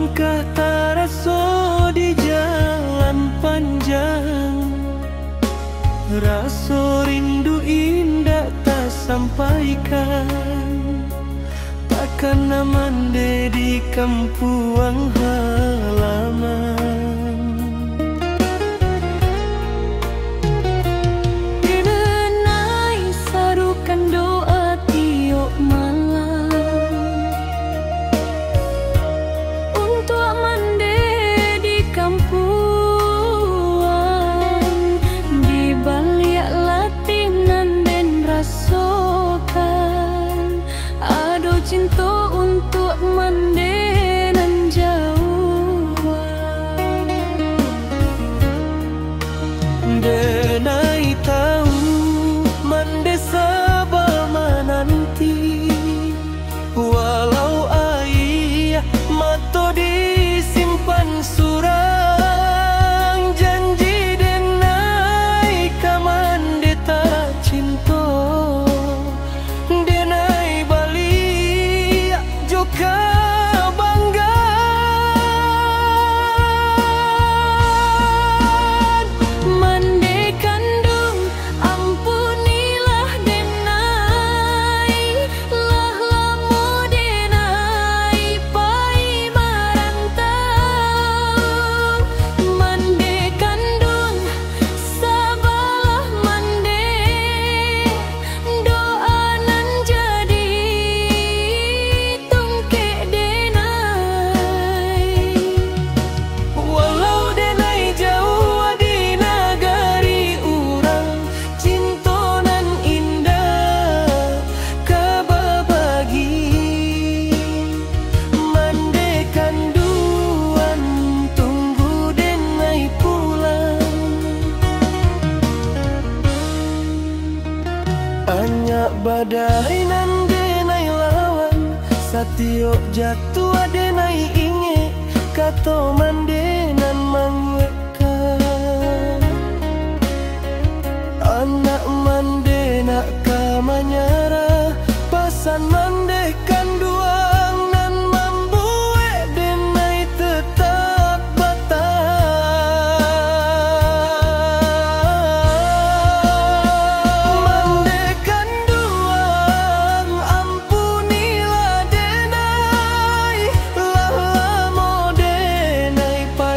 Langkah taraso di jalan panjang, rasa rindu indah tak sampaikan. Takkan namande di kampung halaman. Denai sarukan doa tiok malam untuk mande di kampuan, di balik latihan dan rasakan ado cinta untuk mande nan jauhan. Denai tahu mande sabar menanti, walau ayah mato disimpan surang. Janji denai kamande tak cinta, denai balik juga bangga. Mande kandung ampunilah denai, lah lamo denai pai marantau. Mande kandung sabarlah mande, doa nan jadi tungke denai. Walau denai jauh di nagari urang, cinta nan indah kababagi. Mande kanduan tunggu denai pulang. Anyak badai nan denai lawan, satiok jatuh denai inge kato mande nan mangweka. Anak mande nak kamanyara, pasan mande kanduang nan mambuek denai tetap batang. Mande kanduang ampunilah denai, lah lamo denai pai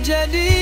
jadi